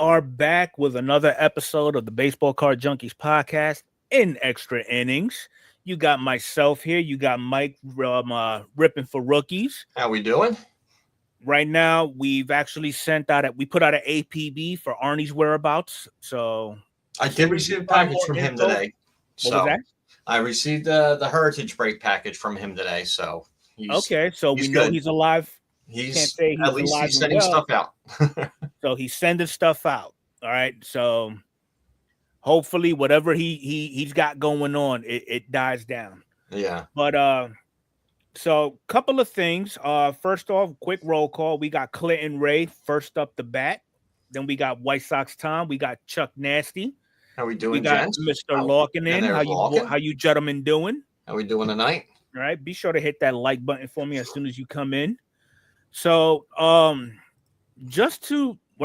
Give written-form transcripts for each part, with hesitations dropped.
are back with another episode of the Baseball Card Junkies podcast in extra innings. You got myself here. You got Mike ripping for rookies. How we doing? Right now, we've actually we put out an APB for Arnie's whereabouts. So I did receive a package from him today. What was that? I received the Heritage Break package from him today. So okay, so we know he's alive. He's at least he's sending stuff out. So he's sending stuff out. All right. So hopefully whatever he's got going on, it dies down. Yeah. But so couple of things. First off, quick roll call. We got Clinton Ray first up the bat. Then we got White Sox Tom. We got Chuck Nasty. How we doing, we got gents? Mr. Larkin in. How you gentlemen doing? How we doing tonight? All right. Be sure to hit that like button for me as soon as you come in. So we're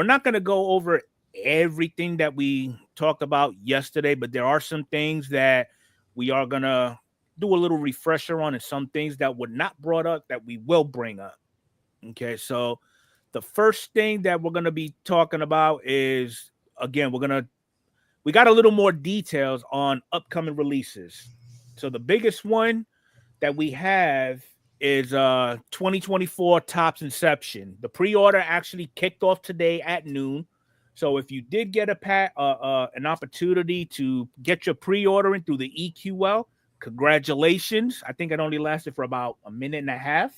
not going to go over everything that we talked about yesterday, but there are some things that we are going to do a little refresher on, and some things that were not brought up that we will bring up. Okay, so the first thing that we're going to be talking about is, again, we got a little more details on upcoming releases. So the biggest one that we have is 2024 Topps Inception. The pre-order actually kicked off today at noon. So if you did get an opportunity to get your pre-ordering through the EQL, congratulations. I think it only lasted for about a minute and a half.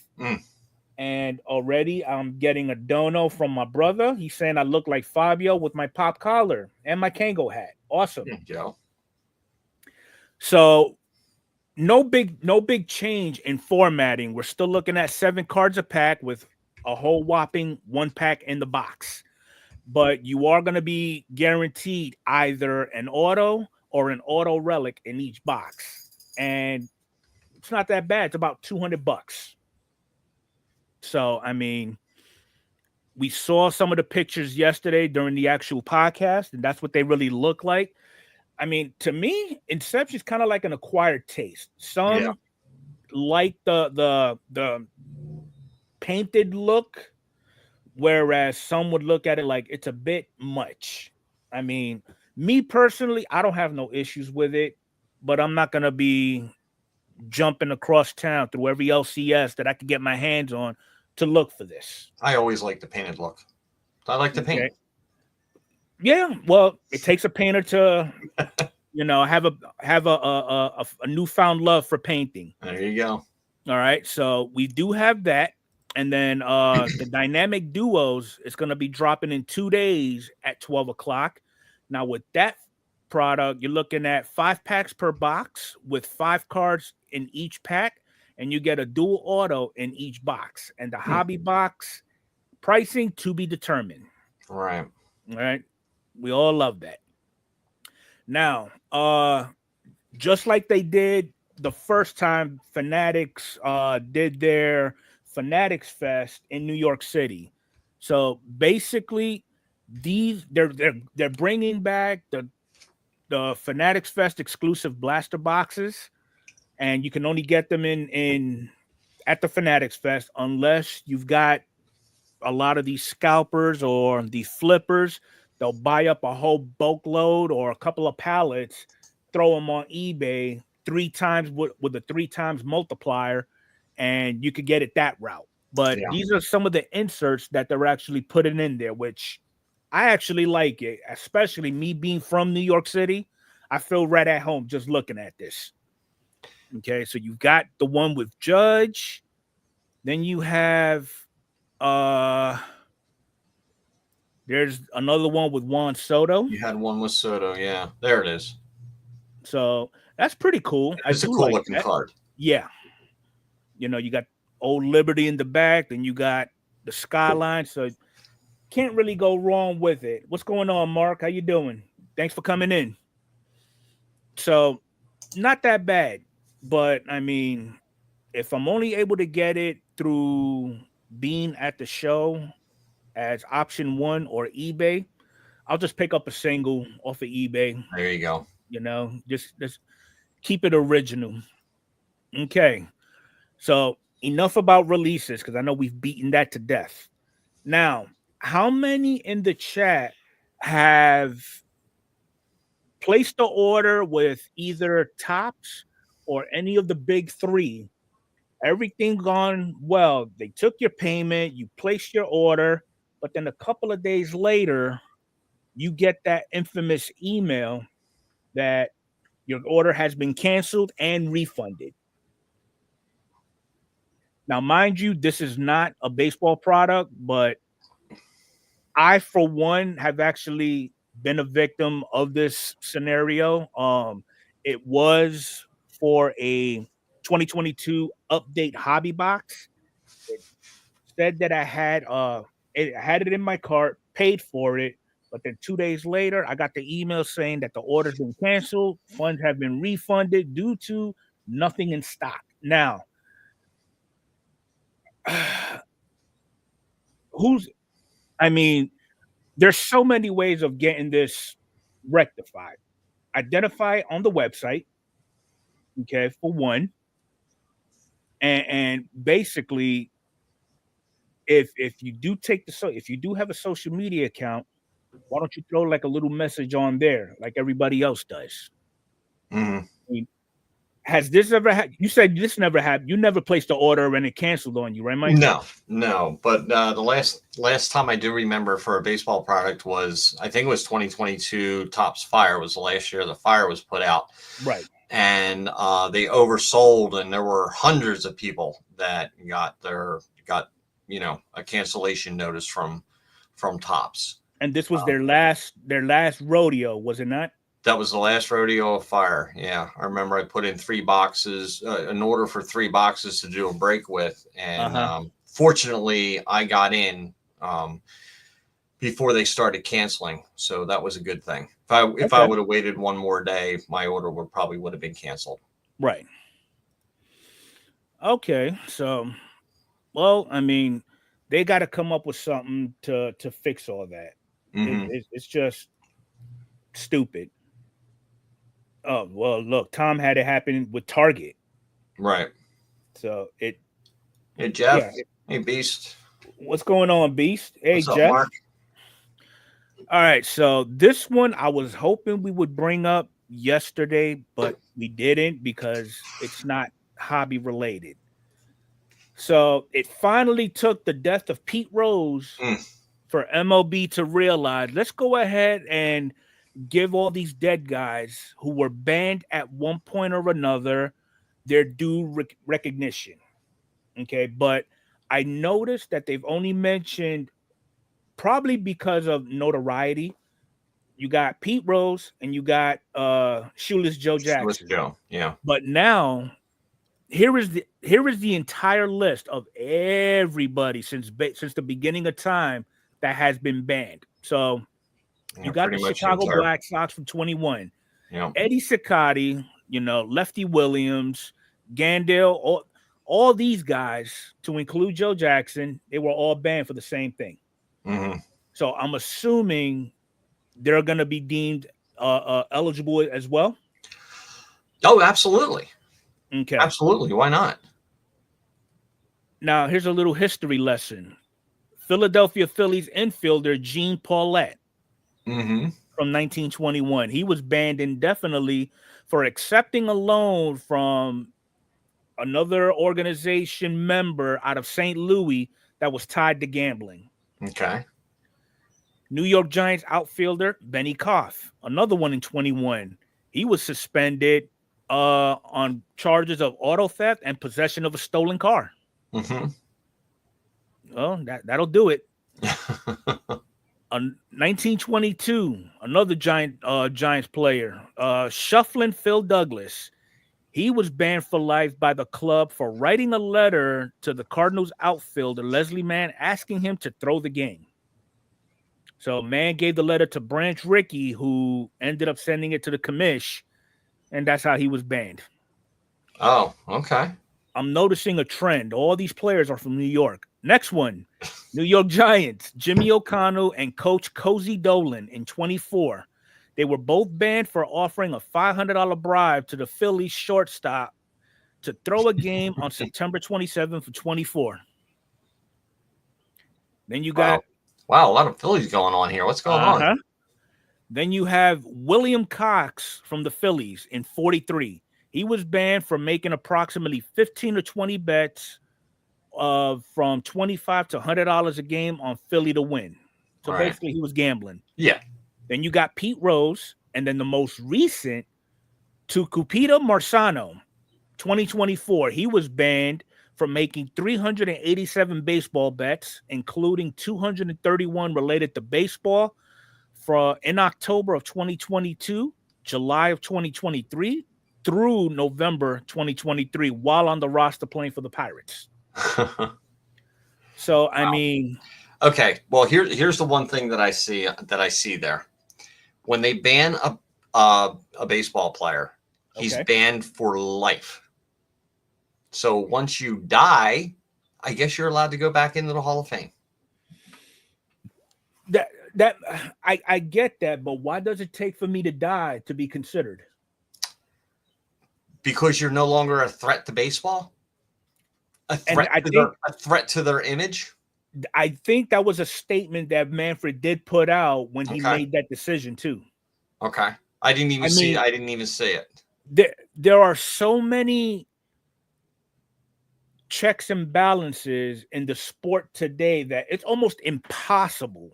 And already I'm getting a dono from my brother. He's saying I look like Fabio with my pop collar and my Kango hat. Awesome. There you go. So no big change in formatting. We're still looking at 7 cards a pack with a whole whopping 1 pack in the box. But you are going to be guaranteed either an auto or an auto relic in each box. And it's not that bad. It's about $200. So, I mean, we saw some of the pictures yesterday during the actual podcast, and that's what they really look like. I mean, to me, Inception is kind of like an acquired taste. Some like the painted look, whereas some would look at it like it's a bit much. I mean, me personally, I don't have no issues with it, but I'm not going to be jumping across town through every LCS that I could get my hands on to look for this. I always like the painted look. I like the paint. Yeah, well, it takes a painter to, have a newfound love for painting. There you go. All right, so we do have that, and then the dynamic duos is going to be dropping in 2 days at 12 o'clock. Now, with that product, you're looking at 5 packs per box with 5 cards in each pack, and you get a dual auto in each box. And the hobby box pricing to be determined. Right. All right. We all love that. Now, just like they did the first time Fanatics did their Fanatics Fest in New York City. So basically, they're bringing back the Fanatics Fest exclusive blaster boxes, and you can only get them at the Fanatics Fest unless you've got a lot of these scalpers or these flippers. They'll buy up a whole bulk load or a couple of pallets, throw them on eBay 3 times with a 3 times multiplier, and you could get it that route. But these are some of the inserts that they're actually putting in there, which I actually like it, especially me being from New York City. I feel right at home just looking at this. Okay, so you've got the one with Judge. Then you have there's another one with Juan Soto. You had one with Soto, yeah. There it is. So that's pretty cool. It's a cool looking card. Yeah. You got Old Liberty in the back, then you got the skyline. So can't really go wrong with it. What's going on, Mark? How you doing? Thanks for coming in. So not that bad. But I mean, if I'm only able to get it through being at the show as option 1 or eBay, I'll just pick up a single off of eBay. There you go. Just keep it original. Okay. So enough about releases, because I know we've beaten that to death. Now, how many in the chat have placed the order with either Topps or any of the big three. Everything gone well. They took your payment, you placed your order, but then a couple of days later, you get that infamous email that your order has been canceled and refunded. Now, mind you, this is not a baseball product, but I, for one, have actually been a victim of this scenario. It was for a 2022 update hobby box. It said that I had it in my cart, paid for it, but then 2 days later, I got the email saying that the order's been canceled, funds have been refunded due to nothing in stock. Now, I mean, there's so many ways of getting this rectified. Identify on the website, okay, for one, and basically, if you do if you do have a social media account, why don't you throw like a little message on there, like everybody else does? Mm-hmm. I mean, has this ever happened? You said this never happened. You never placed the order and it canceled on you, right, Mike? No. But the last time I do remember for a baseball product was, I think it was 2022. Topps Fire was the last year the Fire was put out, Right? And they oversold, and there were hundreds of people that got a cancellation notice from Topps. And this was their last rodeo, was it not? That was the last rodeo of Fire. Yeah, I remember I put in 3 boxes, an order for 3 boxes to do a break with, and fortunately, I got in before they started canceling, so that was a good thing. If I would have waited one more day, my order would have been canceled. Right. Okay, so, well, I mean, they got to come up with something to fix all that. Mm-hmm. It's just stupid. Oh, well, look, Tom had it happen with Target. Right. So Hey, Jeff. Yeah, hey, Beast. What's going on, Beast? Hey, what's up, Jeff. Mark? All right, so this one I was hoping we would bring up yesterday, but we didn't because it's not hobby related. So it finally took the death of Pete Rose for MLB to realize, let's go ahead and give all these dead guys who were banned at one point or another their due recognition. Okay, but I noticed that they've only mentioned, probably because of notoriety, you got Pete Rose and you got Shoeless Joe Jackson. Shoeless Joe, yeah. But now here is the entire list of everybody since the beginning of time that has been banned. So you got the Chicago Black Sox from 21. Yeah. Eddie Cicotti, Lefty Williams, Gandil, all these guys, to include Joe Jackson, they were all banned for the same thing. Mm-hmm. So I'm assuming they're going to be deemed eligible as well. Oh, absolutely. Okay. Absolutely. Why not? Now, here's a little history lesson. Philadelphia Phillies infielder Gene Paulette from 1921. He was banned indefinitely for accepting a loan from another organization member out of St. Louis that was tied to gambling. Okay. New York Giants outfielder Benny Koff, another one in 21. He was suspended on charges of auto theft and possession of a stolen car. Mm-hmm. Well, that'll do it. 1922, another Giants player, shuffling Phil Douglas. He was banned for life by the club for writing a letter to the Cardinals outfielder Leslie Mann asking him to throw the game. So Mann gave the letter to Branch Rickey, who ended up sending it to the commish, and that's how he was banned. Oh, okay. I'm noticing a trend. All these players are from New York. Next one, New York Giants, Jimmy O'Connell and Coach Cozy Dolan in 24. They were both banned for offering a $500 bribe to the Phillies shortstop to throw a game on September 27th for 24. Then you got... Wow, a lot of Phillies going on here. What's going on? Then you have William Cox from the Phillies in 43. He was banned for making approximately 15 or 20 bets from 25 to $100 a game on Philly to win. So Right. basically, he was gambling. Yeah. Then you got Pete Rose, and then the most recent, Tucupita Marsano, 2024. He was banned for making 387 baseball bets, including 231 related to baseball, in October of 2022, July of 2023, through November 2023, while on the roster playing for the Pirates. So, I mean, okay. Well, here's the one thing that I see there. When they ban a baseball player, he's banned for life. So once you die, I guess you're allowed to go back into the Hall of Fame. That I get that, but why does it take for me to die to be considered? Because you're no longer a threat to baseball? A threat to their image? I think that was a statement that Manfred did put out when he made that decision too. Okay. I didn't even see it. There are so many checks and balances in the sport today that it's almost impossible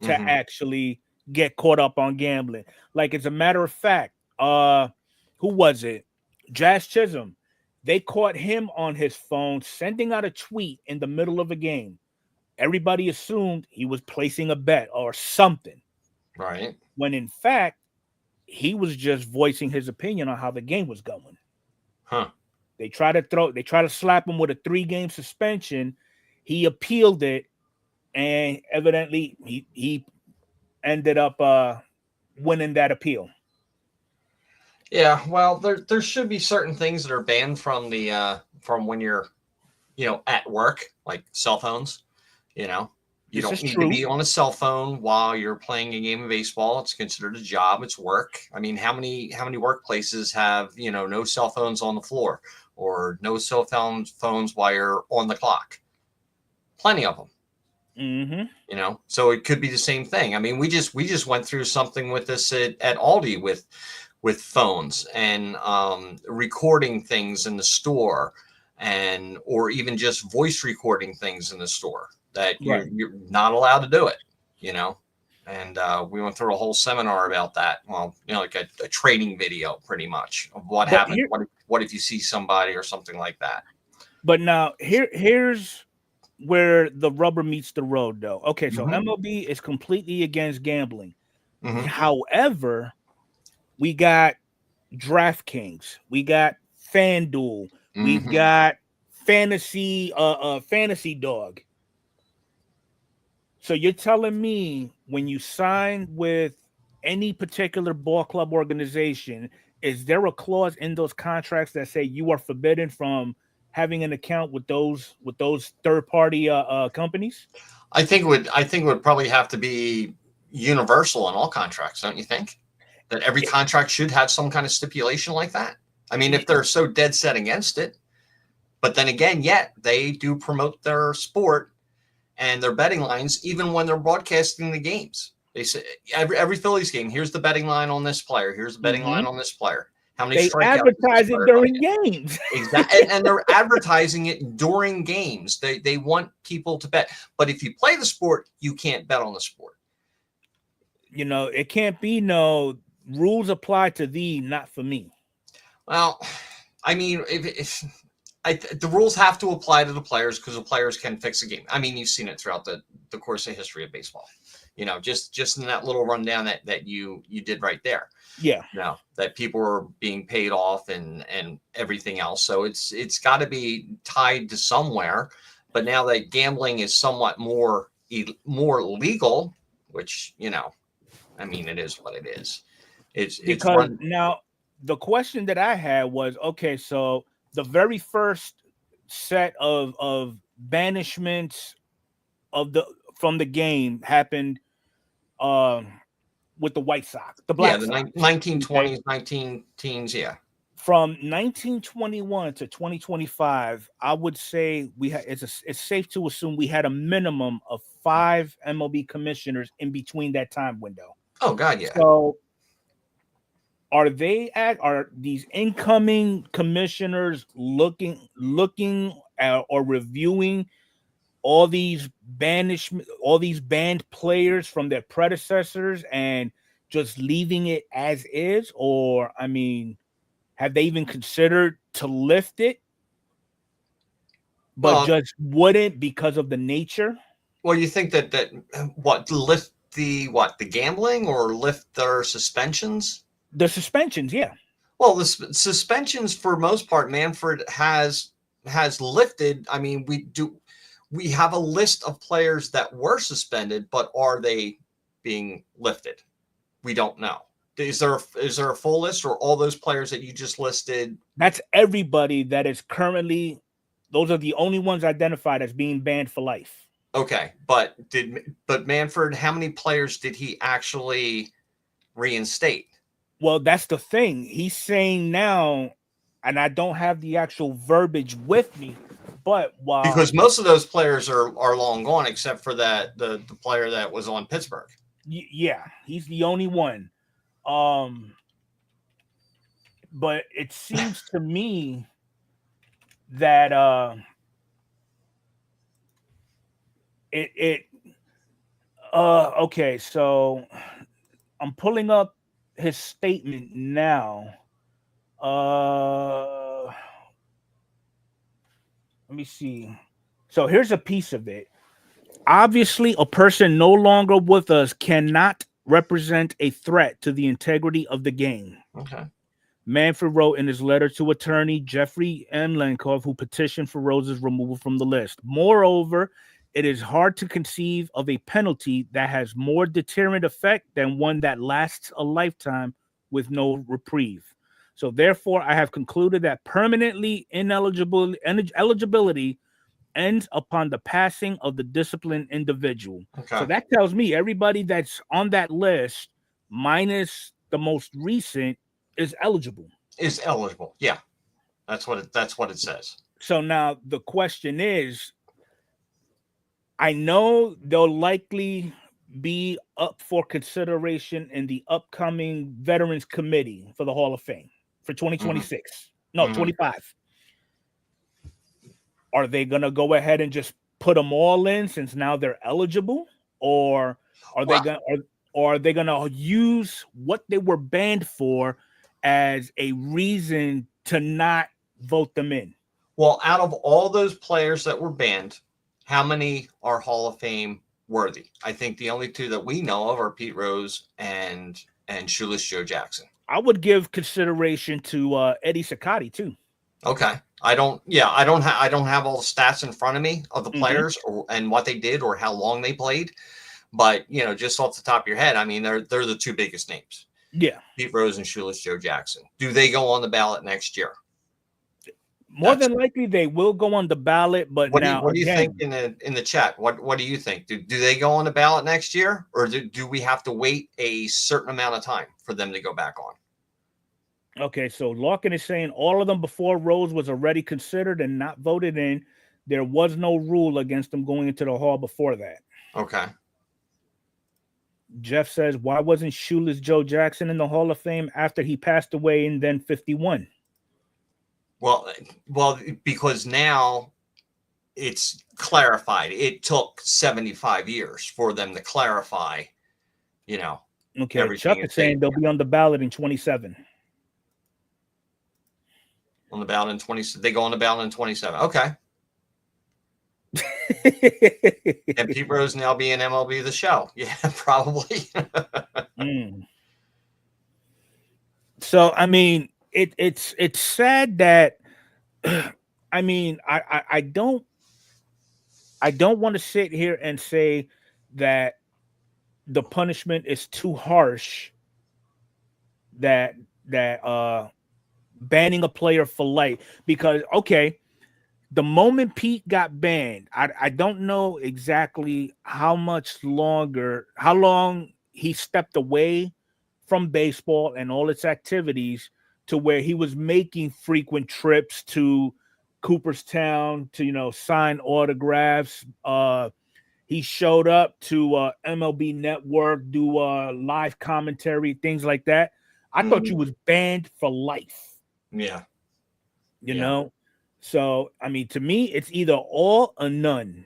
to actually get caught up on gambling. Like, as a matter of fact, who was it? Jazz Chisholm. They caught him on his phone sending out a tweet in the middle of a game. Everybody assumed he was placing a bet or something. Right. When in fact, he was just voicing his opinion on how the game was going. Huh. They try to slap him with a 3-game suspension. He appealed it, and evidently he ended up winning that appeal. Yeah, well, there should be certain things that are banned from from when you're, at work, like cell phones. You don't need to be on a cell phone while you're playing a game of baseball. It's considered a job. It's work. I mean, how many workplaces have, no cell phones on the floor or no cell phones while you're on the clock? Plenty of them. Mm-hmm. So it could be the same thing. I mean, we just went through something with this at Aldi with phones and recording things in the store, or even just voice recording things in the store that you're not allowed to do it, and we went through a whole seminar about that. Well, like a training video pretty much of what happened. What if you see somebody or something like that? But now here's where the rubber meets the road, though. Okay, so MLB is completely against gambling. However, we got DraftKings, we got FanDuel, we've got Fantasy Dog. So you're telling me when you sign with any particular ball club organization, is there a clause in those contracts that say you are forbidden from having an account with those third-party companies? I think it would probably have to be universal in all contracts, don't you think? That every contract should have some kind of stipulation like that. I mean, if they're so dead set against it, but then again, yet they do promote their sport and their betting lines, even when they're broadcasting the games. They say every Phillies game, here's the betting line on this player. Here's the betting line on this player. How many strikeouts? They advertise it during games. Exactly. And they're advertising it during games. They want people to bet. But if you play the sport, you can't bet on the sport. It can't be no rules apply to thee, not for me. Well, I mean, the rules have to apply to the players because the players can fix a game. I mean, you've seen it throughout the course of history of baseball. Just in that little rundown that you did right there. Yeah. That people are being paid off and everything else. So it's got to be tied to somewhere. But now that gambling is somewhat more legal, which I mean, it is what it is. Now the question that I had was, okay, so the very first set of banishments from the game happened with the White Sox, the Black Sox. 1920s, 19 teens, yeah. From 1921 to 2025, I would say it's safe to assume we had a minimum of 5 MLB commissioners in between that time window. Oh God, yeah. So are these incoming commissioners looking at or reviewing all these banned players from their predecessors and just leaving it as is? Or, I mean, have they even considered to lift it, but Well, just wouldn't because of the nature? well, you think that what, lift the gambling or lift their suspensions? The suspensions, yeah. Well, the suspensions for most part, Manfred has lifted. I mean, we have a list of players that were suspended, but are they being lifted? We don't know. Is there a full list, or all those players that you just listed? That's everybody that is currently. Those are the only ones identified as being banned for life. Okay, but Manfred, how many players did he actually reinstate? Well, that's the thing. He's saying now, and I don't have the actual verbiage with me, but because most of those players are long gone, except for that the player that was on Pittsburgh. Yeah, he's the only one. But it seems to me that okay, so I'm pulling up his statement now. Let me see. So here's a piece of it. Obviously, a person no longer with us cannot represent a threat to the integrity of the game. Okay. Manfred wrote in his letter to attorney Jeffrey M. Lenkov, who petitioned for Rose's removal from the list. Moreover, it is hard to conceive of a penalty that has more deterrent effect than one that lasts a lifetime with no reprieve. So therefore, I have concluded that permanently eligibility ends upon the passing of the disciplined individual. Okay. So that tells me everybody that's on that list, minus the most recent, is eligible. Is eligible. Yeah. That's what it says. So now the question is, I know they'll likely be up for consideration in the upcoming Veterans Committee for the Hall of Fame for 2026. Mm-hmm. No, 25. Are they going to go ahead and just put them all in since now they're eligible? Or are they going to use what they were banned for as a reason to not vote them in? Well, out of all those players that were banned, how many are Hall of Fame worthy? I think the only two that we know of are Pete Rose and Shoeless Joe Jackson. I would give consideration to Eddie Saccotti too. Okay. I don't have all the stats in front of me of the players and what they did or how long they played. But, just off the top of your head, I mean, they're the two biggest names. Yeah. Pete Rose and Shoeless Joe Jackson. Do they go on the ballot next year? More than likely, they will go on the ballot. But what do you think in the chat? What do you think? Do they go on the ballot next year, or do we have to wait a certain amount of time for them to go back on? Okay, so Larkin is saying all of them before Rose was already considered and not voted in. There was no rule against them going into the hall before that. Okay. Jeff says, why wasn't Shoeless Joe Jackson in the Hall of Fame after he passed away in then 51? Well, because now it's clarified. It took 75 years for them to clarify, Okay, Chuck is saying they'll be on the ballot in 27. On the ballot in 20, they go on the ballot in 27. Okay. And Pete Rose now being MLB The Show. Yeah, probably. So, I mean, it's sad that, I mean, I don't want to sit here and say that the punishment is too harsh, that banning a player for life, because okay, the moment Pete got banned, I don't know exactly how long he stepped away from baseball and all its activities to where he was making frequent trips to Cooperstown to sign autographs. He showed up to MLB Network, do live commentary, things like that. I thought you was banned for life. Yeah. You know? So, I mean, to me, it's either all or none.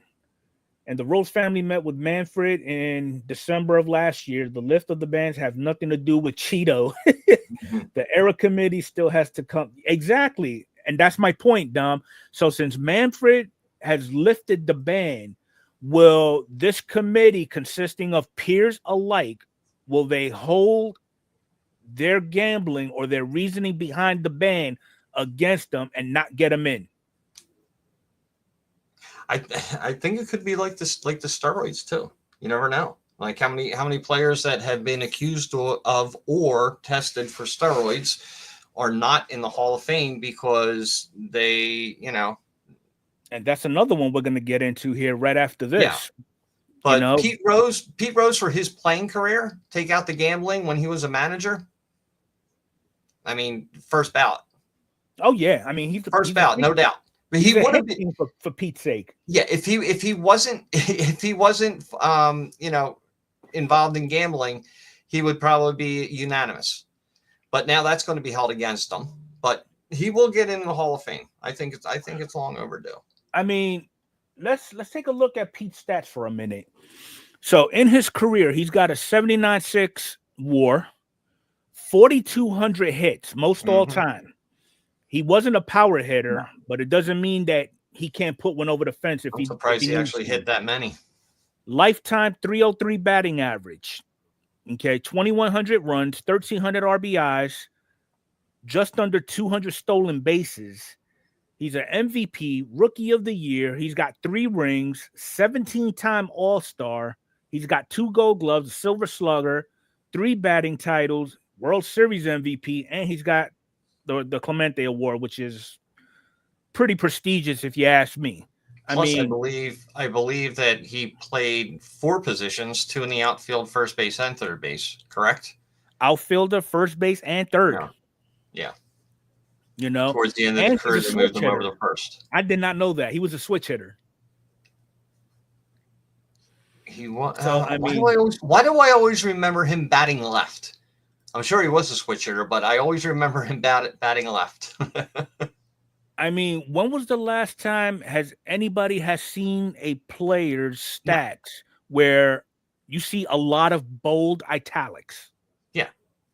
And the Rose family met with Manfred in December of last year. The lift of the bans have nothing to do with Cheeto. The era committee still has to come. Exactly. And that's my point, Dom. So since Manfred has lifted the ban, will this committee consisting of peers alike, will they hold their gambling or their reasoning behind the ban against them and not get them in? I think it could be like this, like the steroids too. You never know. Like how many players that have been accused of or tested for steroids are not in the Hall of Fame because they, And that's another one we're going to get into here right after this. Yeah. But Pete Rose for his playing career, take out the gambling when he was a manager. I mean, first ballot. Oh yeah, I mean he's first ballot, no doubt. But he would have been for Pete's sake. Yeah, if he wasn't involved in gambling, he would probably be unanimous. But now that's going to be held against him. But he will get in the Hall of Fame. I think it's long overdue. I mean, let's take a look at Pete's stats for a minute. So in his career, he's got a 79.6 WAR, 4,200 hits, most all time. He wasn't a power hitter, but it doesn't mean that he can't put one over the fence. I'm surprised he actually hit that many. Lifetime 303 batting average. Okay, 2,100 runs, 1,300 RBIs, just under 200 stolen bases. He's an MVP, Rookie of the Year. He's got 3 rings, 17-time All-Star. He's got 2 Gold Gloves, a Silver Slugger, 3 batting titles, World Series MVP, and he's got the Clemente Award, which is pretty prestigious if you ask me. Plus, I believe that he played 4 positions, 2 in the outfield, first base, and third base, correct? Outfielder, first base, and third. Yeah. Towards the end of the career, they moved him over to first. I did not know that. He was a switch hitter. He was. Why do I always remember him batting left? I'm sure he was a switch hitter, but I always remember him batting left. I mean, when was the last time anybody has seen a player's stats where you see a lot of bold italics? Yeah.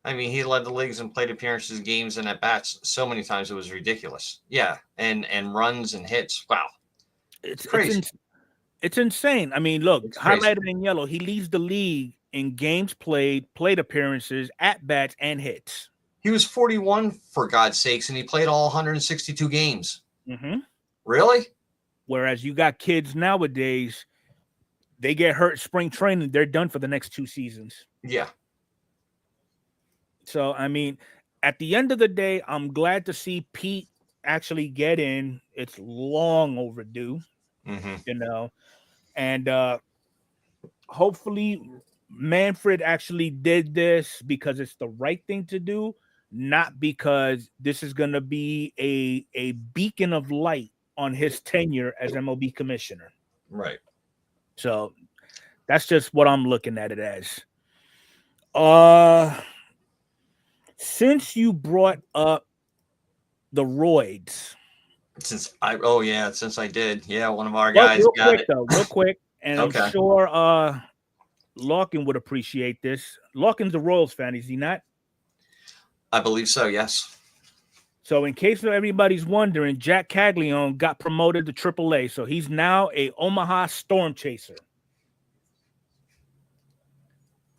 I mean, he led the leagues in plate appearances, games, and at-bats so many times it was ridiculous. Yeah, and runs and hits. Wow. It's crazy. It's insane. I mean, look, highlighted in yellow, he leads the league in games played, plate appearances, at-bats, and hits. He was 41, for God's sakes, and he played all 162 games. Mm-hmm. Really? Whereas you got kids nowadays, they get hurt spring training, they're done for the next 2 seasons. Yeah. So, I mean, at the end of the day, I'm glad to see Pete actually get in. It's long overdue, and hopefully Manfred actually did this because it's the right thing to do, not because this is going to be a beacon of light on his tenure as MLB commissioner. Right. So that's just what I'm looking at it as. Since you brought up the roids, since I did, one of our guys got it. Real quick, and okay. I'm sure Larkin would appreciate this. Larkin's a Royals fan, is he not? I believe so, yes. So in case everybody's wondering, Jack Caglione got promoted to AAA, so he's now a Omaha Storm Chaser.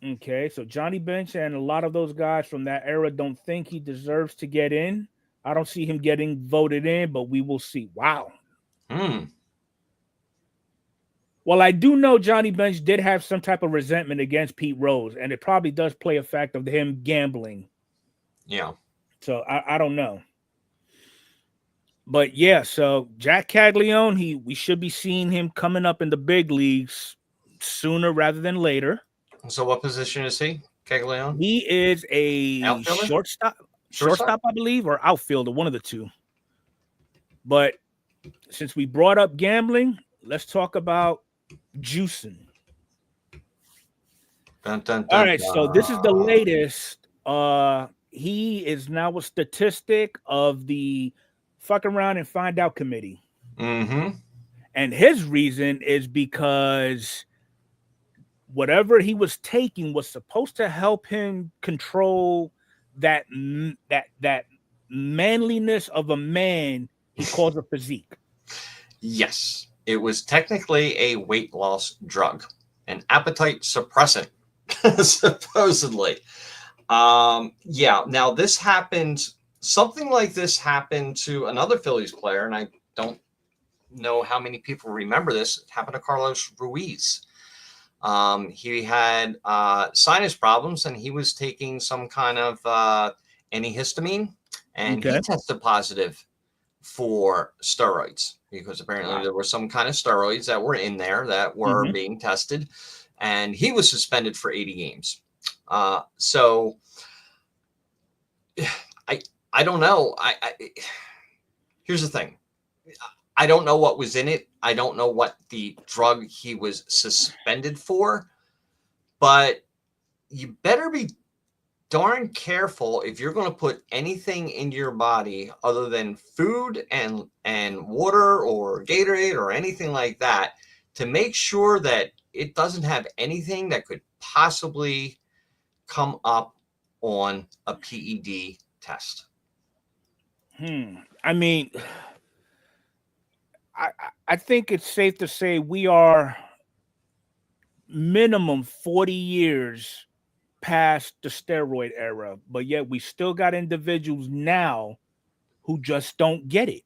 Okay, so Johnny Bench and a lot of those guys from that era don't think he deserves to get in. I don't see him getting voted in, but we will see. Wow. Well, I do know Johnny Bench did have some type of resentment against Pete Rose, and it probably does play a fact of him gambling. Yeah. So I don't know. But yeah, so Jack Caglione, we should be seeing him coming up in the big leagues sooner rather than later. So what position is he, Caglione? He is a outfielder? Shortstop, I believe, or outfielder, one of the two. But since we brought up gambling, let's talk about juicing. Dun, dun, All dun, right, so this is the latest. He is now a statistic of the Fuck Around and Find Out committee. Mm-hmm. And his reason is because whatever he was taking was supposed to help him control that manliness of a man he calls a physique. Yes, it was technically a weight loss drug, an appetite suppressant, supposedly. Yeah. Now this happened. Something like this happened to another Phillies player, and I don't know how many people remember this. It happened to Carlos Ruiz. He had sinus problems, and he was taking some kind of antihistamine, and he tested positive for steroids because apparently there were some kind of steroids that were in there that were being tested, and he was suspended for 80 games. So I don't know. Here's the thing. I don't know what was in it. I don't know what the drug he was suspended for, but you better be darn careful if you're going to put anything in your body other than food and water or Gatorade or anything like that to make sure that it doesn't have anything that could possibly come up on a PED test. I mean, I think it's safe to say we are minimum 40 years past the steroid era, but yet we still got individuals now who just don't get it.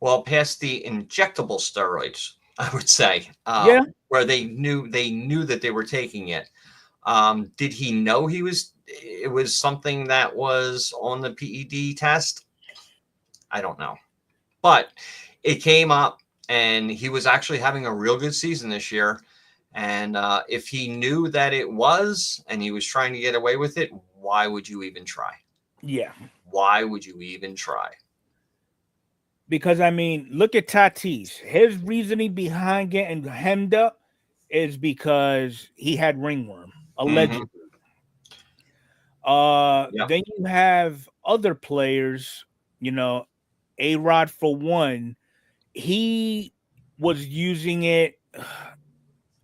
Well, past the injectable steroids, I would say, where they knew that they were taking it. Did he know it was something that was on the PED test? I don't know, but it came up, and he was actually having a real good season this year. And if he knew that it was, and he was trying to get away with it, why would you even try? Yeah. Why would you even try? Because, I mean, look at Tatis. His reasoning behind getting hemmed up is because he had ringworm, allegedly. Then you have other players, A-Rod for one. He was using it,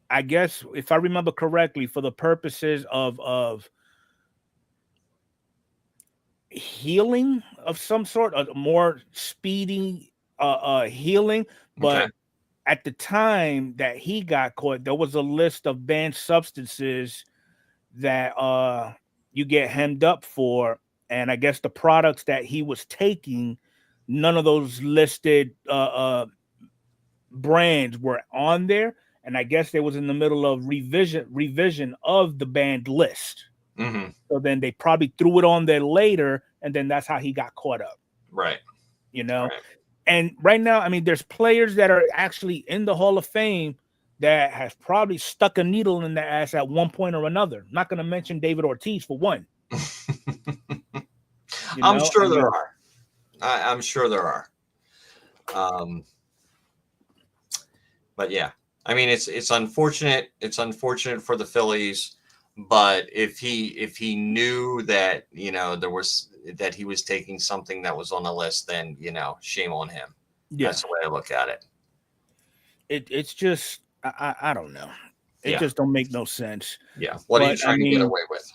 I guess, if I remember correctly, for the purposes of healing of some sort, a more speedy healing. But at the time that he got caught, there was a list of banned substances that you get hemmed up for. And I guess the products that he was taking, none of those listed brands were on there. And I guess they was in the middle of revision of the banned list. So then they probably threw it on there later, and then that's how he got caught up. Right. And right now, I mean, there's players that are actually in the Hall of Fame that has probably stuck a needle in their ass at one point or another. I'm not going to mention David Ortiz for one. I'm sure there are. I'm sure there are. But yeah, I mean, it's unfortunate. It's unfortunate for the Phillies. But if he knew that, that he was taking something that was on the list, then, shame on him. That's the way I look at it. It's just, I don't know. It just don't make no sense. Yeah. What are you trying to get away with?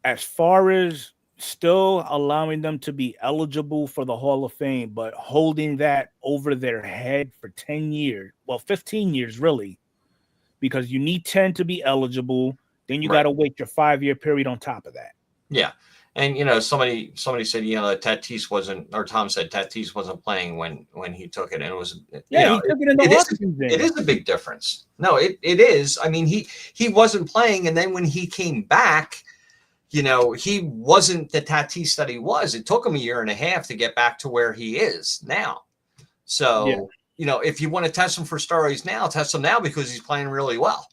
As far as still allowing them to be eligible for the Hall of Fame, but holding that over their head for 10 years, well, 15 years, really. Because you need 10 to be eligible, then you got to wait your 5-year period on top of that. Yeah. And, somebody said, Tatis wasn't, or Tom said Tatis wasn't playing when he took it. And it was, he took it in the offseason. It is a big difference. No, it is. I mean, he wasn't playing. And then when he came back, he wasn't the Tatis that he was. It took him a year and a half to get back to where he is now. So, if you want to test him for steroids now, test him now because he's playing really well,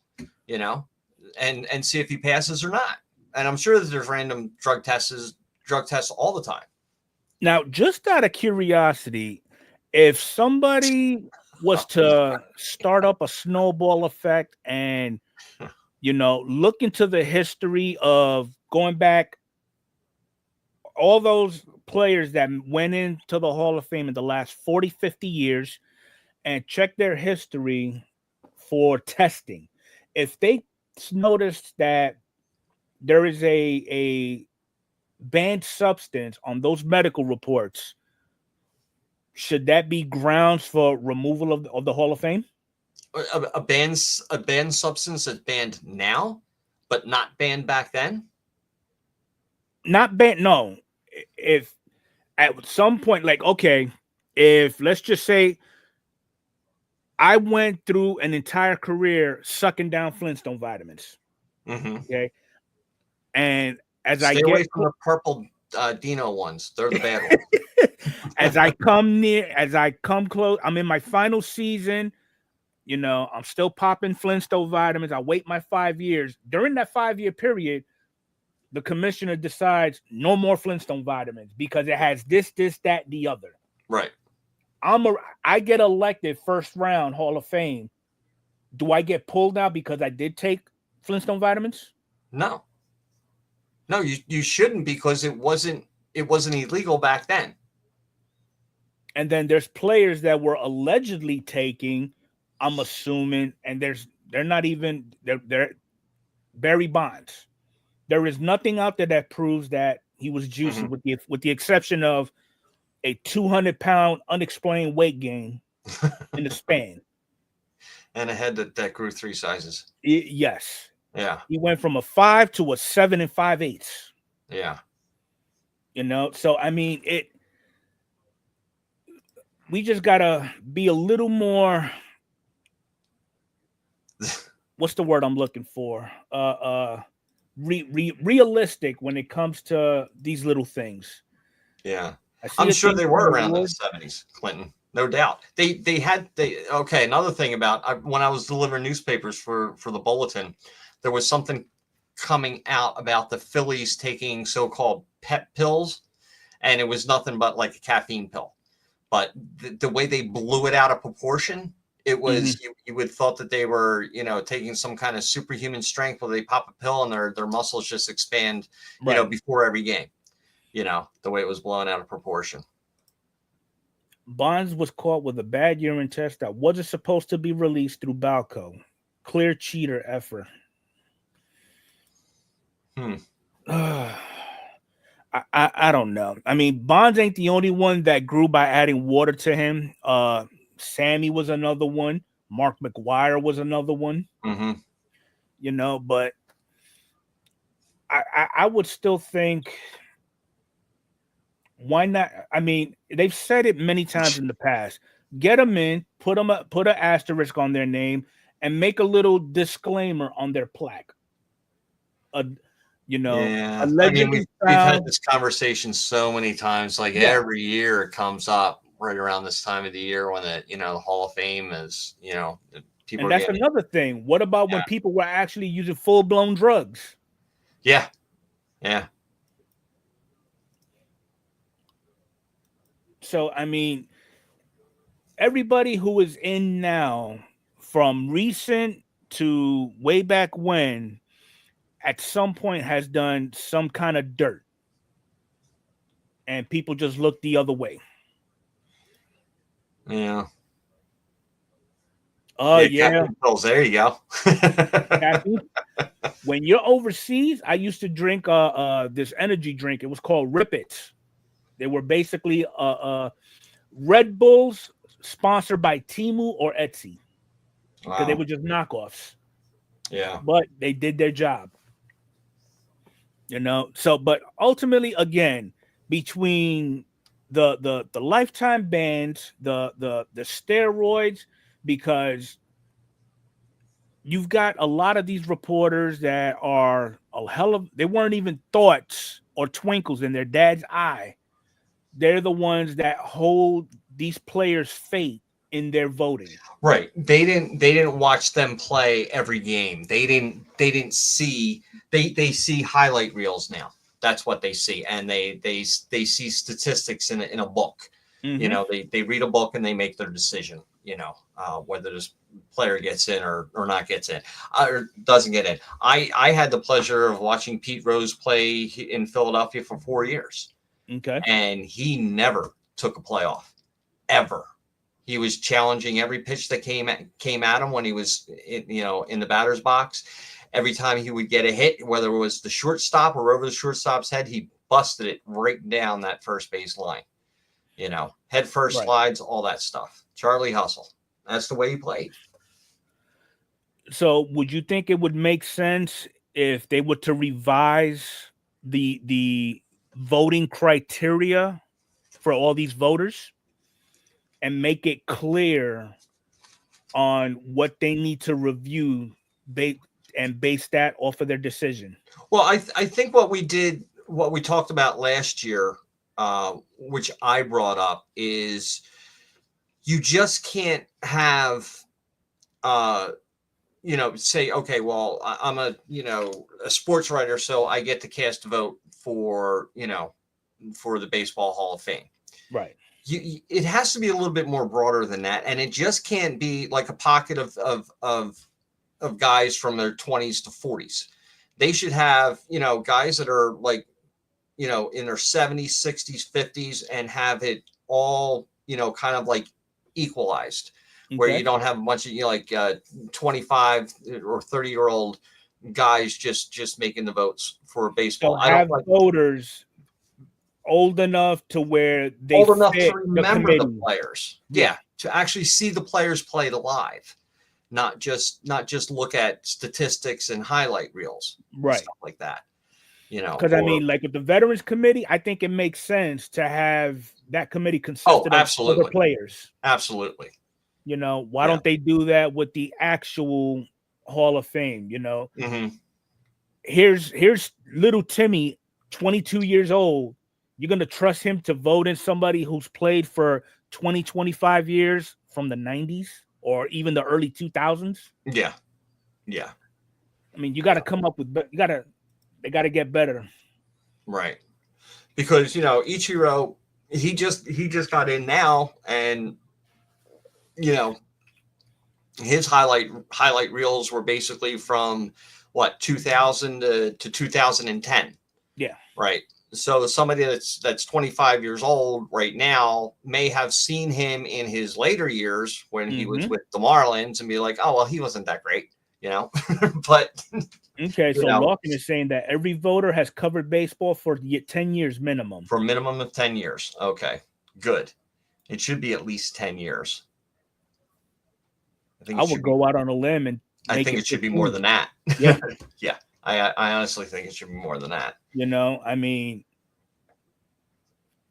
and see if he passes or not. And I'm sure that there's random drug tests all the time. Now, just out of curiosity, if somebody was to start up a snowball effect and, look into the history of going back, all those players that went into the Hall of Fame in the last 40, 50 years and check their history for testing. If they noticed that there is a banned substance on those medical reports, should that be grounds for removal of the Hall of Fame? A banned substance that's banned now, but not banned back then? Not banned, no. If at some point, like, okay, if let's just say I went through an entire career sucking down Flintstone vitamins. Okay. And as Stay I get away from the purple Dino ones. They're the bad ones. as I come close, I'm in my final season. I'm still popping Flintstone vitamins. I wait my 5 years. During that 5-year period, the commissioner decides no more Flintstone vitamins because it has this, that, the other. Right. I get elected first round Hall of Fame. Do I get pulled out because I did take Flintstone vitamins? No. No, you shouldn't, because it wasn't illegal back then. And then there's players that were allegedly taking, I'm assuming, and they're not even they're Barry Bonds. There is nothing out there that proves that he was juicing, with the exception of a 200-pound unexplained weight gain in the span. And a head that grew 3 sizes. Yes. Yeah. He went from a 5 to a 7 5/8. Yeah. So I mean, we just gotta be a little more. What's the word I'm looking for? Realistic when it comes to these little things. Yeah. I'm sure they were around in the 70s, Clinton. No doubt. Okay, another thing about when I was delivering newspapers for the Bulletin, there was something coming out about the Phillies taking so-called pep pills, and it was nothing but like a caffeine pill. But the way they blew it out of proportion, it was you would thought that they were, taking some kind of superhuman strength where they pop a pill and their muscles just expand, before every game. The way it was blown out of proportion. Bonds was caught with a bad urine test that wasn't supposed to be released through Balco. Clear cheater effort. I don't know. I mean, Bonds ain't the only one that grew by adding water to him. Sammy was another one. Mark McGwire was another one. But I would still think, why not? I mean, they've said it many times in the past. Get them in, put an asterisk on their name, and make a little disclaimer on their plaque. Yeah. I mean, we've had this conversation so many times. Like every year it comes up right around this time of the year when the Hall of Fame is, people. And that's another thing. What about when people were actually using full-blown drugs? Yeah. Yeah. So, I mean, everybody who is in now, from recent to way back when, at some point has done some kind of dirt. And people just look the other way. Yeah. Yeah. Pills. There you go. When you're overseas, I used to drink this energy drink. It was called Rip It. They were basically Red Bulls sponsored by Temu or Etsy. Because they were just knockoffs. Yeah. But they did their job. So, but ultimately, again, between the lifetime bans, the steroids, because you've got a lot of these reporters that are they weren't even thoughts or twinkles in their dad's eye. They're the ones that hold these players' fate in their voting. Right. They didn't watch them play every game. They didn't see, they see highlight reels now. That's what they see. And they see statistics in a book. They read a book and they make their decision. whether this player gets in or not gets in or doesn't get in. I had the pleasure of watching Pete Rose play in Philadelphia for 4 years. Okay. And he never took a playoff, ever. He was challenging every pitch that came at him when he was in the batter's box. Every time he would get a hit, whether it was the shortstop or over the shortstop's head, he busted it right down that first base line. Head first slides, all that stuff. Charlie Hustle. That's the way he played. So would you think it would make sense if they were to revise the voting criteria for all these voters and make it clear on what they need to review and base that off of their decision? Well, I think what we talked about last year, which I brought up, is you just can't have, say, okay, well, I'm a sports writer, so I get to cast a vote for the Baseball Hall of Fame. Right. It has to be a little bit more broader than that, and it just can't be like a pocket of guys from their 20s to 40s. They should have guys that are like in their 70s, 60s, 50s, and have it all kind of like equalized, where you don't have a bunch of 25 or 30-year-old guys just making the votes for baseball. So have voters old enough to where they old enough to remember the players. Yeah, to actually see the players played live, not just look at statistics and highlight reels, right? Stuff like that. Because I mean, like with the Veterans Committee, I think it makes sense to have that committee consisted of other players. Absolutely. Why don't they do that with the actual Hall of Fame? Mm-hmm. Here's little Timmy, 22 years old. You're going to trust him to vote in somebody who's played for 20, 25 years from the 90s or even the early 2000s? Yeah. Yeah. I mean, you got to come up with, they got to get better. Right. Because, Ichiro, he just got in now, and, his highlight reels were basically from 2000 to 2010. Yeah. Right. So somebody that's 25 years old right now may have seen him in his later years when he was with the Marlins and be like, oh, well, he wasn't that great, but. Okay. So Larkin is saying that every voter has covered baseball for 10 years minimum. For a minimum of 10 years. Okay, good. It should be at least 10 years. I would go out on a limb and I think it should be more than that. Yeah. Yeah. I honestly think it should be more than that. I mean,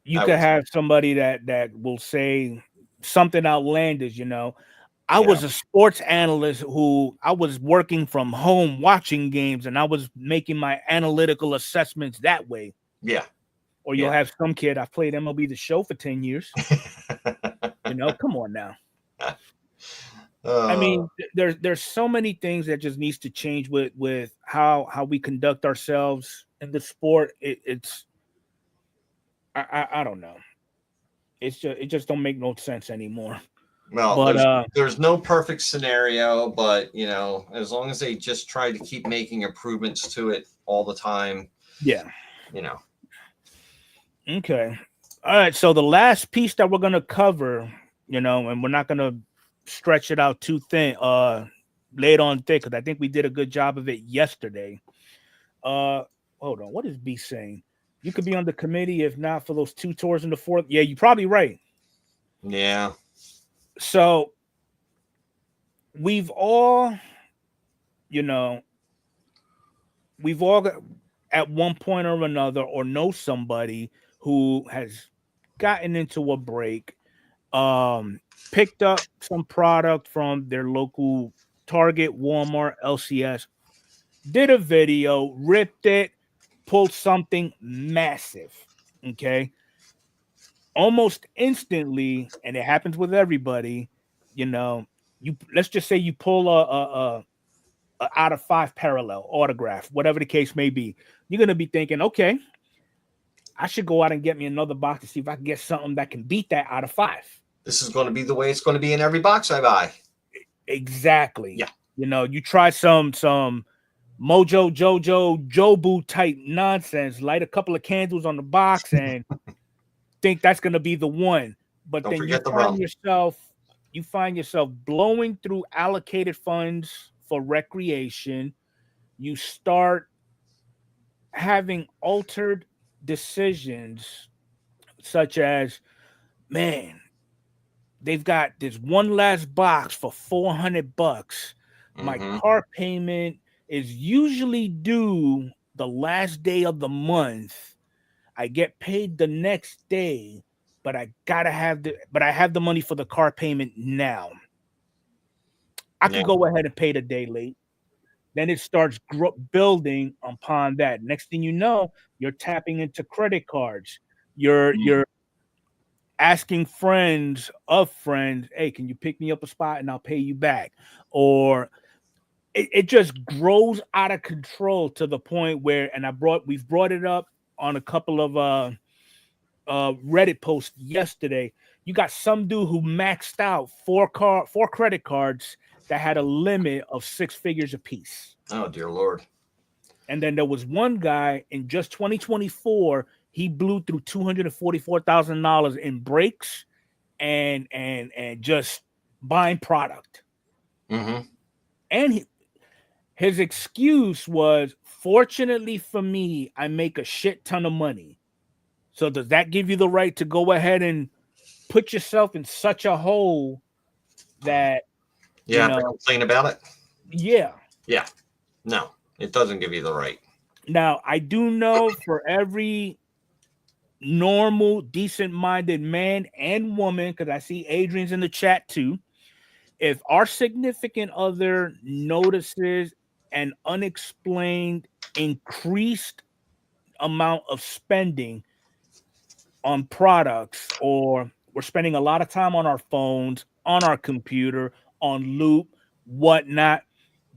you could have somebody that will say something outlandish, I was a sports analyst who I was working from home watching games, and I was making my analytical assessments that way. Yeah. Or you'll have some kid, I've played MLB The Show for 10 years. Come on now. I mean, there's so many things that just needs to change with how we conduct ourselves in the sport. It's I don't know. It just don't make no sense anymore. Well, but there's no perfect scenario, but as long as they just try to keep making improvements to it all the time. Yeah. Okay. All right. So the last piece that we're gonna cover, and we're not gonna stretch it out too thin, lay it on thick, because I think we did a good job of it yesterday. Hold on, what is B saying? You could be on the committee if not for those 2 tours in the 4th. Yeah, you're probably right. Yeah. So we've all got, at one point or another, or know somebody who has gotten into a break, picked up some product from their local Target, Walmart, LCS, did a video, ripped it, pulled something massive. Okay. Almost instantly, and it happens with everybody, let's just say you pull a out of 5 parallel autograph, whatever the case may be. You're going to be thinking, okay, I should go out and get me another box to see if I can get something that can beat that out of 5. This is going to be the way it's going to be in every box I buy. Exactly. Yeah. You know, you try some Mojo Jojo Jobu type nonsense, light a couple of candles on the box and think that's going to be the one. But Don't then forget the rum. you find yourself blowing through allocated funds for recreation. You start having altered decisions such as, man, they've got this one last box for $400. My car payment is usually due the last day of the month. I get paid the next day, but I have the money for the car payment now. I could go ahead and pay the day late. Then it starts building upon that. Next thing you know, you're tapping into credit cards. You're asking friends of friends, hey, can you pick me up a spot and I'll pay you back? Or it just grows out of control to the point where, and we've brought it up on a couple of Reddit posts yesterday. You got some dude who maxed out four credit cards that had a limit of 6 figures apiece. Oh dear Lord. And then there was one guy in just 2024, he blew through $244,000 in breaks and just buying product. And his excuse was, fortunately for me, I make a shit ton of money. So does that give you the right to go ahead and put yourself in such a hole that to complain about it? Yeah. No, it doesn't give you the right. Now, I do know for every normal, decent-minded man and woman, because I see Adrian's in the chat too, if our significant other notices an unexplained increased amount of spending on products, or we're spending a lot of time on our phones, on our computer, on loop, whatnot,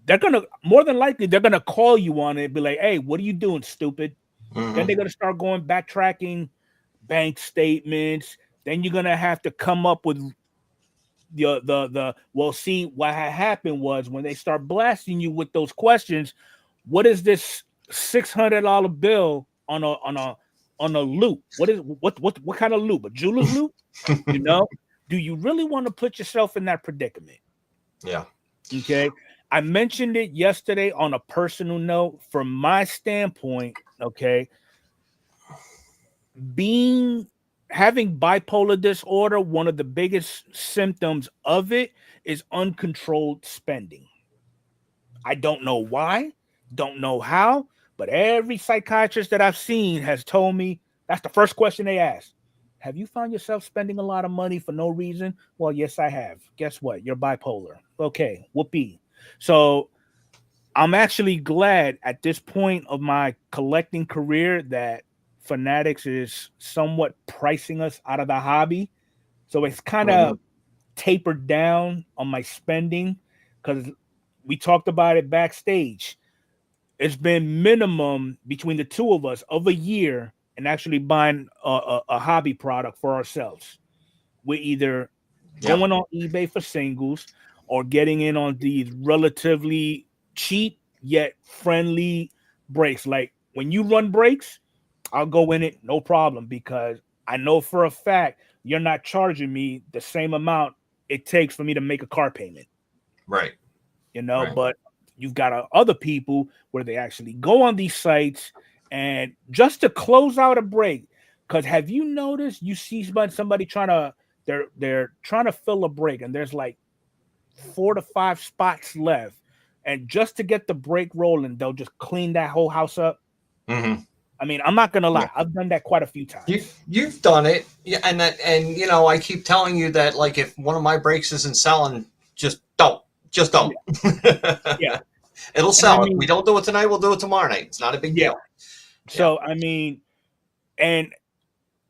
they're gonna more than likely call you on it and be like, hey, what are you doing, stupid? Then they're gonna start backtracking bank statements. Then you're gonna have to come up with the well, see, what happened was when they start blasting you with those questions, what is this $600 bill on a loop? What kind of loop? A jeweler's loop? You know, do you really want to put yourself in that predicament? Yeah. Okay. I mentioned it yesterday on a personal note. From my standpoint, okay, having bipolar disorder, one of the biggest symptoms of it is uncontrolled spending. I don't know why, don't know how, but every psychiatrist that I've seen has told me that's the first question they ask. Have you found yourself spending a lot of money for no reason? Well, yes, I have. Guess what? You're bipolar. Okay, whoopee. So I'm actually glad at this point of my collecting career that Fanatics is somewhat pricing us out of the hobby. So it's kind of tapered down on my spending, because we talked about it backstage. It's been minimum between the two of us of a year and actually buying a hobby product for ourselves. We're either going on eBay for singles or getting in on these relatively cheap yet friendly breaks. Like when you run breaks, I'll go in it, no problem, because I know for a fact you're not charging me the same amount it takes for me to make a car payment. Right. You know, but you've got other people where they actually go on these sites and just to close out a break. Because have you noticed, you see somebody they're trying to fill a break and there's like 4 to 5 spots left, and just to get the break rolling, they'll just clean that whole house up. I mean, I'm not gonna lie, I've done that quite a few times. You've done it, yeah, and you know, I keep telling you that, like, if one of my breaks isn't selling, just don't. Yeah. It'll sell. I mean, if we don't do it tonight, we'll do it tomorrow night. It's not a big deal. So I mean, and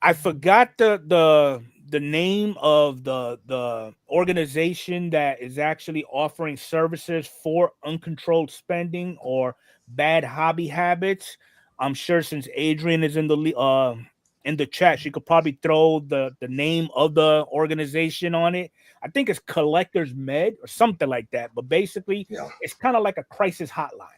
I forgot the name of the organization that is actually offering services for uncontrolled spending or bad hobby habits. I'm sure since Adrian is in the in the chat. She could probably throw the name of the organization on it. I think it's Collectors Med or something like that. But basically, it's kind of like a crisis hotline.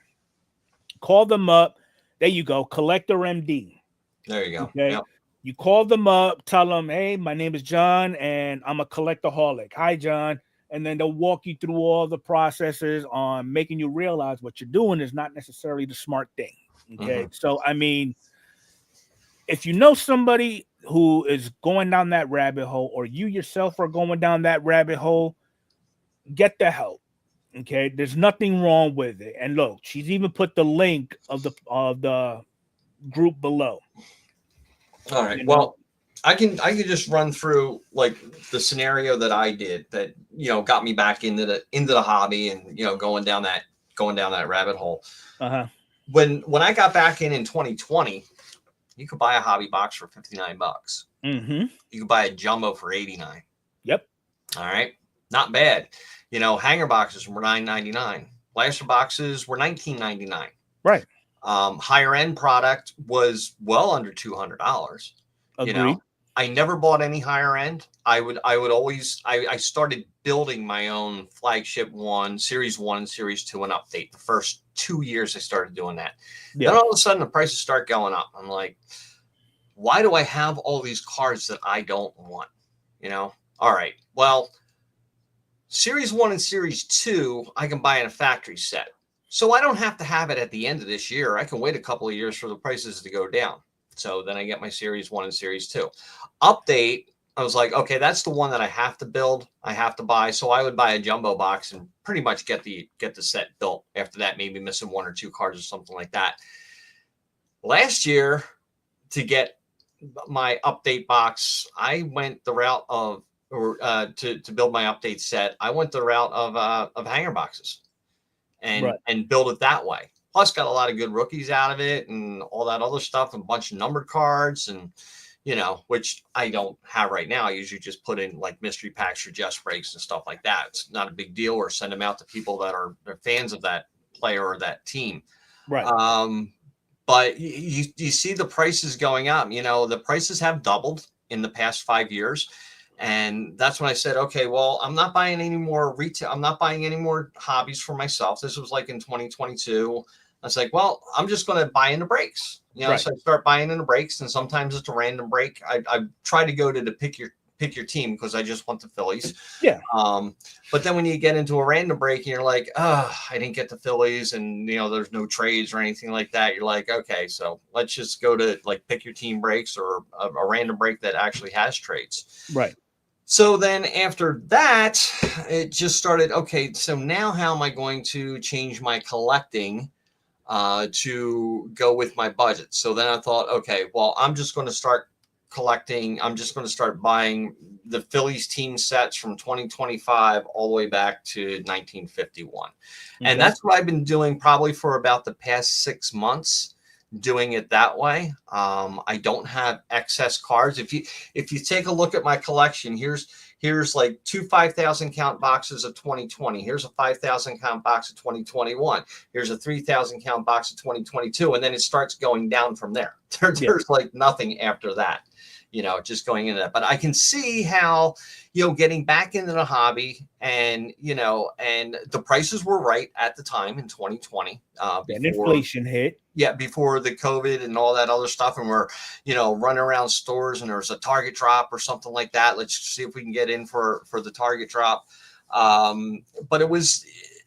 Call them up. There you go. Collector MD. There you go. Okay. Yep. You call them up, tell them, hey, my name is John and I'm a collectaholic. Hi, John. And then they'll walk you through all the processes on making you realize what you're doing is not necessarily the smart thing. Okay. So, I mean, if you know somebody who is going down that rabbit hole, or you yourself are going down that rabbit hole, get the help. Okay. There's nothing wrong with it. And look, she's even put the link of the group below. All right. Well, I can just run through like the scenario that I did that, you know, got me back into the hobby and, you know, going down that rabbit hole. When I got back in 2020, you could buy a hobby box for $59. You could buy a jumbo for $89. Yep. All right. Not bad. You know, hanger boxes were $9.99. Blaster boxes were $19.99. Right. Higher end product was well under $200. Agreed. You know, I never bought any higher end. I would always, I started building my own flagship Series 1 and Series 2 and update. The first 2 years I started doing that. Then all of a sudden the prices start going up. I'm like, why do I have all these cards that I don't want? You know? All right. Well, Series 1 and Series 2, I can buy in a factory set. So I don't have to have it at the end of this year. I can wait a couple of years for the prices to go down. So then I get my Series 1 and Series 2. Update, I was like, okay, that's the one that I have to build. I have to buy. So I would buy a jumbo box and pretty much get the set built. After that, maybe missing 1 or 2 cards or something like that. Last year, to get my update box, I went the route of, to build my update set, I went the route of hanger boxes. And build it that way. Plus got a lot of good rookies out of it and all that other stuff, and a bunch of numbered cards, and, you know, which I don't have right now. I usually just put in like mystery packs or just breaks and stuff like that. It's not a big deal, or send them out to people that are fans of that player or that team. Right. But you see the prices going up. You know, the prices have doubled in the past 5 years. And that's when I said, okay, well, I'm not buying any more retail. I'm not buying any more hobbies for myself. This was like in 2022. I was like, well, I'm just going to buy into breaks. You know, so I start buying into breaks, and sometimes it's a random break. I try to go to the pick your team because I just want the Phillies. Yeah. But then when you get into a random break and you're like, oh, I didn't get the Phillies, and, you know, there's no trades or anything like that. You're like, okay, so let's just go to like pick your team breaks, or a random break that actually has trades. Right. So then after that, it just started, okay, so now how am I going to change my collecting to go with my budget? So then I thought, okay, well, I'm just going to start collecting. I'm just going to start buying the Phillies team sets from 2025 all the way back to 1951. And that's what I've been doing probably for about the past 6 months. Doing it that way. I don't have excess cards. If you take a look at my collection, here's like 2 5,000 count boxes of 2020. Here's a 5,000 count box of 2021. Here's a 3,000 count box of 2022, and then it starts going down from there. There's like nothing after that, you know, just going into that. But I can see how, you know, getting back into the hobby, and, you know, and the prices were right at the time in 2020. Before inflation hit. Yeah, before the COVID and all that other stuff, and we're, you know, running around stores, and there's a Target drop or something like that. Let's see if we can get in for the Target drop. But it was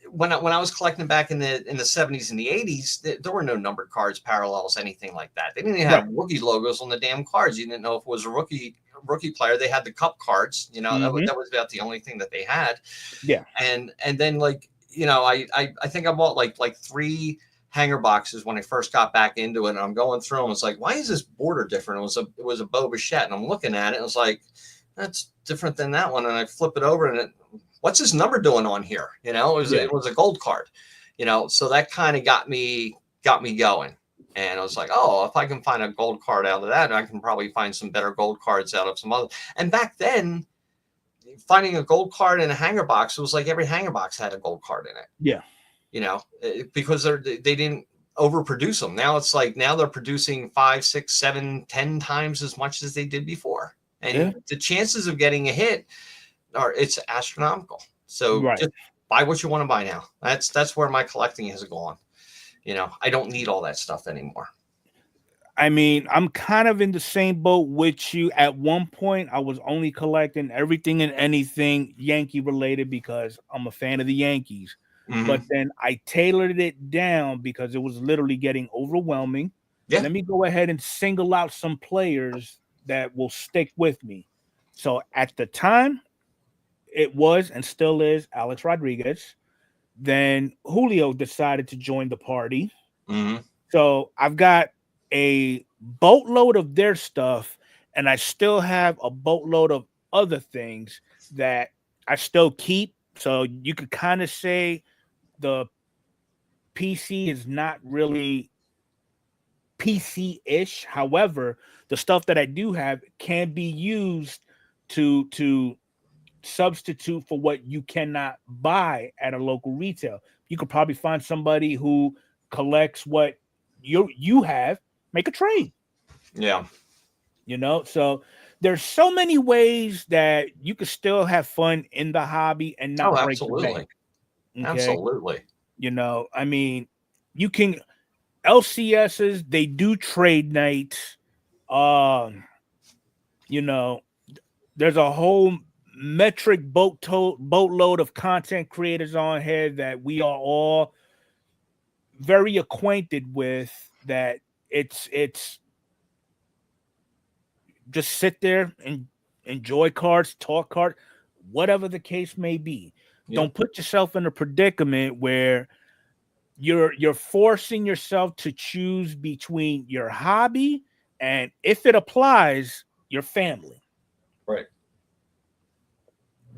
when I was collecting back in the 70s and the 80s, there were no numbered cards, parallels, anything like that. They didn't even have rookie logos on the damn cards. You didn't know if it was a rookie player. They had the cup cards. You know, that was about the only thing that they had. Yeah, and then, like, you know, I think I bought like 3 hanger boxes when I first got back into it, and I'm going through them. It's like, why is this border different? It was a Bo Bichette, and I'm looking at it, and it's like, that's different than that one. And I flip it over, and what's this number doing on here? You know, it was a gold card, you know, so that kind of got me going. And I was like, oh, if I can find a gold card out of that, I can probably find some better gold cards out of some other. And back then, finding a gold card in a hanger box, it was like every hanger box had a gold card in it. Yeah. You know, because they didn't, overproduce them. Now it's like now they're producing 5, 6, 7, 10 times as much as they did before, and the chances of getting a hit it's astronomical. So just buy what you want to buy now. That's where my collecting has gone. You know, I don't need all that stuff anymore. I mean, I'm kind of in the same boat with you. At one point, I was only collecting everything and anything Yankee related because I'm a fan of the Yankees. But then I tailored it down because it was literally getting overwhelming. Yeah. Let me go ahead and single out some players that will stick with me. So at the time, it was and still is Alex Rodriguez. Then Julio decided to join the party. So I've got a boatload of their stuff, and I still have a boatload of other things that I still keep. So you could kind of say the PC is not really PC-ish. However, the stuff that I do have can be used to substitute for what you cannot buy at a local retail. You could probably find somebody who collects what you have, make a trade. Yeah. You know, so there's so many ways that you could still have fun in the hobby and not break the bank. Okay? Absolutely. You know, I mean, you can LCSs, they do trade nights. You know, there's a whole metric boatload of content creators on here that we are all very acquainted with, that it's just sit there and enjoy cards, talk cards, whatever the case may be. Don't put yourself in a predicament where you're forcing yourself to choose between your hobby and, if it applies, your family. Right.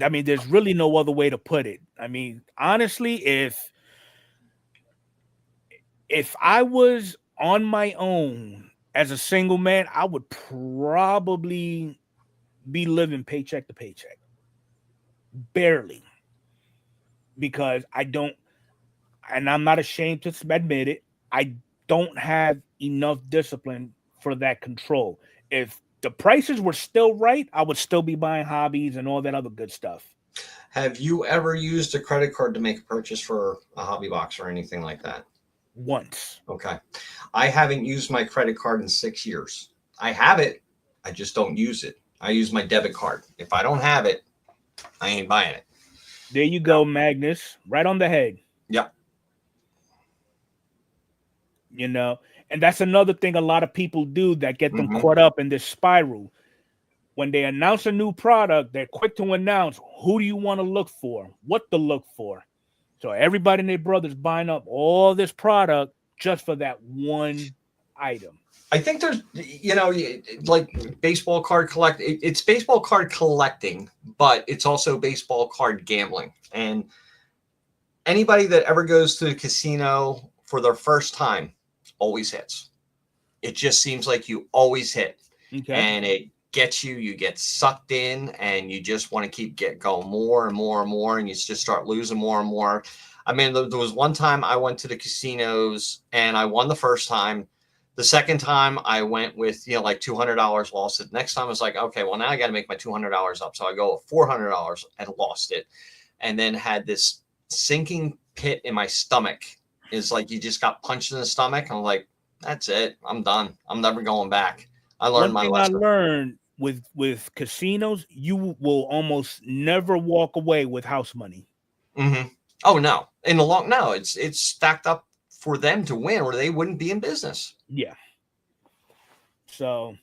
I mean, there's really no other way to put it. I mean, honestly, if I was on my own as a single man, I would probably be living paycheck to paycheck. Barely. Because I don't, and I'm not ashamed to admit it, I don't have enough discipline for that control. If the prices were still right, I would still be buying hobbies and all that other good stuff. Have you ever used a credit card to make a purchase for a hobby box or anything like that? Once. Okay. I haven't used my credit card in 6 years. I have it. I just don't use it. I use my debit card. If I don't have it, I ain't buying it. There you go, Magnus. Right on the head. Yep. You know, and that's another thing a lot of people do that get them caught up in this spiral. When they announce a new product, they're quick to announce who do you want to look for, what to look for. So everybody and their brother's buying up all this product just for that one item. I think there's, you know, like baseball card it's baseball card collecting, but it's also baseball card gambling. And anybody that ever goes to the casino for their first time always hits. It just seems like you always hit. Okay. And it gets you get sucked in, and you just want to keep going more and more and more, and you just start losing more and more. I mean, there was one time I went to the casinos and I won the first time. The second time I went with, you know, like $200, lost it. Next time I was like, okay, well, now I got to make my $200 up. So I go $400 and lost it. And then had this sinking pit in my stomach. It's like you just got punched in the stomach. I'm like, that's it. I'm done. I'm never going back. I learned my lesson. I learned with casinos, you will almost never walk away with house money. Oh, no. In the long, no, it's stacked up for them to win, or they wouldn't be in business. Yeah. So,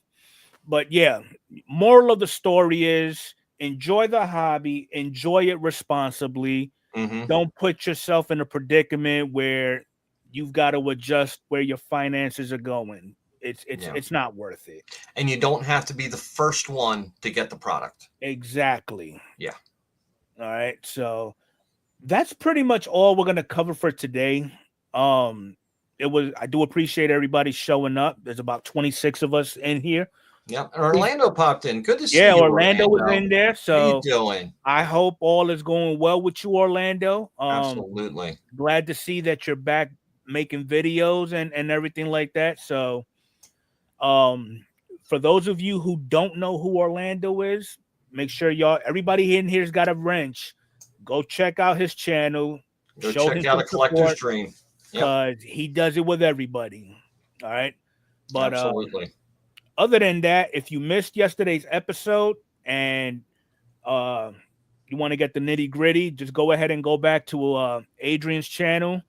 but yeah, moral of the story is enjoy the hobby, enjoy it responsibly. Don't put yourself in a predicament where you've got to adjust where your finances are going. It's not worth it. And you don't have to be the first one to get the product. Exactly. Yeah. All right. So that's pretty much all we're going to cover for today. I do appreciate everybody showing up. There's about 26 of us in here. Yeah, Orlando popped in. Good to see you. Yeah, Orlando was in there. So how you doing? I hope all is going well with you, Orlando. Absolutely. Glad to see that you're back making videos and everything like that. So, for those of you who don't know who Orlando is, make sure everybody in here's got a wrench. Go check out his channel. Go Show check him out some A Collector's support Dream. because he does it with everybody. All right. But absolutely. Other than that, if you missed yesterday's episode and you want to get the nitty gritty, just go ahead and go back to Adrian's channel.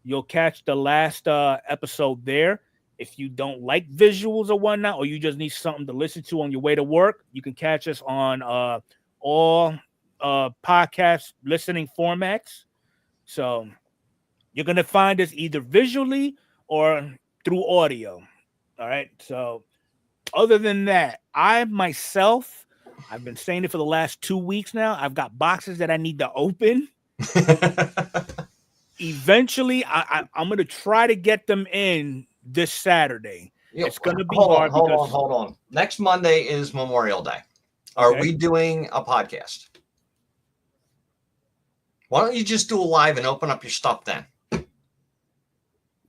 You'll catch the last episode there. If you don't like visuals or whatnot, or you just need something to listen to on your way to work, you can catch us on all podcast listening formats. So you're going to find us either visually or through audio. All right. So other than that, I've been saying it for the last 2 weeks now. I've got boxes that I need to open. Eventually, I'm going to try to get them in this Saturday. It's going to be hard. Hold on. Next Monday is Memorial Day. Are we doing a podcast? Why don't you just do a live and open up your stuff then?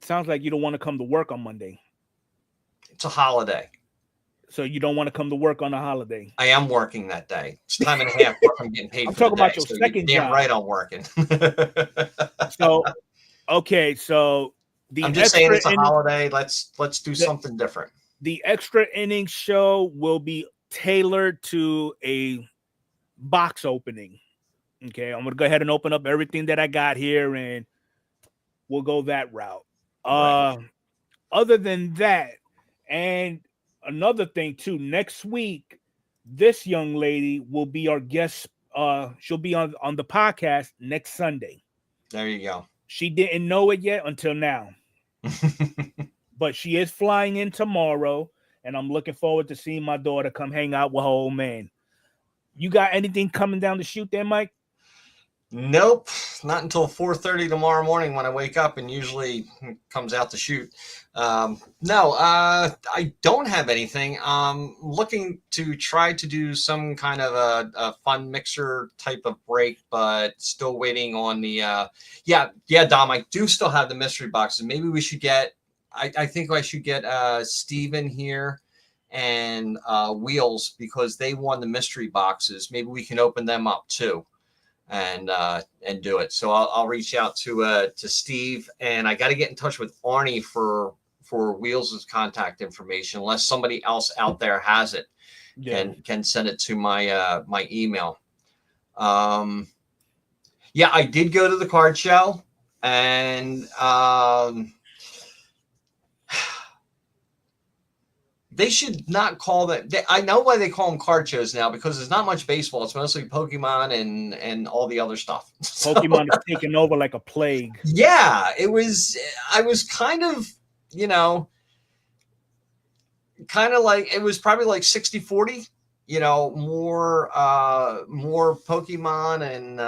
Sounds like you don't want to come to work on Monday. It's a holiday. So you don't want to come to work on a holiday? I am working that day. It's time and a half work. I'm getting paid. I'm for talking the day, about your so second you're damn job. right, I'm working. So, okay, so I'm just saying it's a holiday. Let's do something different. The extra innings show will be tailored to a box opening. Okay, I'm gonna go ahead and open up everything that I got here, and we'll go that route. Right. Other than that, and another thing too, next week, this young lady will be our guest. She'll be on the podcast next Sunday. There you go. She didn't know it yet until now. But she is flying in tomorrow, and I'm looking forward to seeing my daughter come hang out with her old man. You got anything coming down the chute there, Mike? Nope, not until 4:30 tomorrow morning when I wake up, and usually comes out to shoot. No, I don't have anything. Looking to try to do some kind of a fun mixer type of break, but still waiting on the yeah, Dom, I do still have the mystery boxes. Maybe we should get I think I should get Steven here and Wheels, because they won the mystery boxes. Maybe we can open them up too and do it. So I'll reach out to Steve, and I got to get in touch with Arnie for Wheels' contact information, unless somebody else out there has it. Yeah. Can send it to my my email. Yeah, I did go to the card show, and they should not call that. I know why they call them card shows now, because there's not much baseball. It's mostly Pokemon and all the other stuff. Pokemon is taking over like a plague. Yeah, it was. I was kind of, like, it was probably like 60-40. More Pokemon and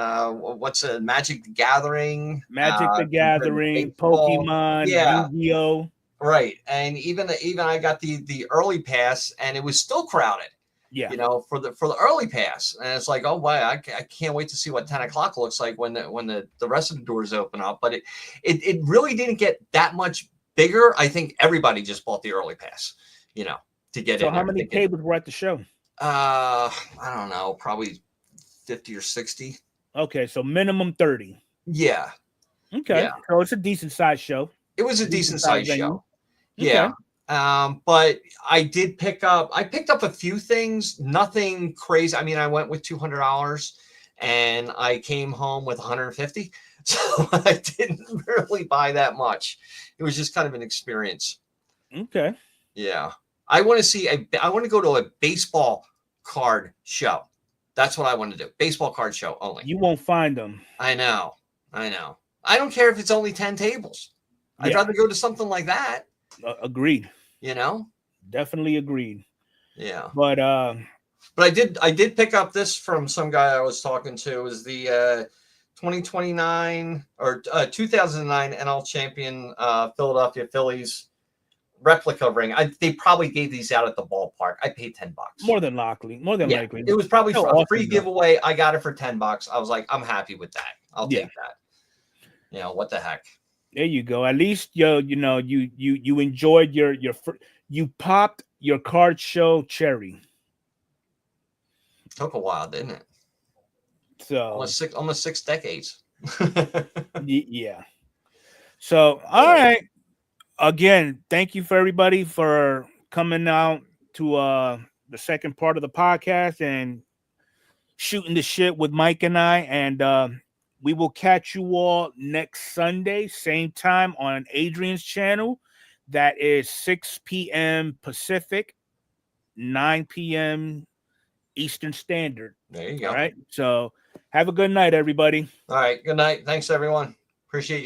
what's a Magic the Gathering. Magic the Gathering, Pokemon, yeah. Yu-Gi-Oh! Right, and even I got the early pass, and it was still crowded. Yeah, for the early pass, and it's like, oh wow, I can't wait to see what 10 o'clock looks like when the rest of the doors open up. But it really didn't get that much bigger. I think everybody just bought the early pass, to get in. So how many tables were at the show? I don't know, probably 50 or 60. Okay, so minimum 30. Yeah. Okay, yeah. So it's a decent size show. It was a decent size show. Okay. Yeah. But I picked up a few things, nothing crazy. I mean, I went with $200 and I came home with 150. So I didn't really buy that much. It was just kind of an experience. Okay. Yeah. I want to go to a baseball card show. That's what I want to do. Baseball card show only. You won't find them. I know. I don't care if it's only 10 tables. I'd rather go to something like that. Agreed. Definitely agreed. Yeah. But I did pick up this from some guy I was talking to. It was the 2029 or 2009 NL champion Philadelphia Phillies replica ring. They probably gave these out at the ballpark. I paid $10. More than likely. It was probably a free giveaway. I got it for $10. I was like, I'm happy with that. I'll take that. What the heck? There you go. At least you enjoyed you popped your card show cherry. Took a while, didn't it? So almost 6 decades. yeah. So all right. Again, thank you for everybody for coming out to the second part of the podcast and shooting the shit with Mike and I. And we will catch you all next Sunday, same time on Adrian's channel. That is 6 p.m. Pacific, 9 p.m. Eastern Standard. There you go. All right. So have a good night, everybody. All right. Good night. Thanks, everyone. Appreciate you.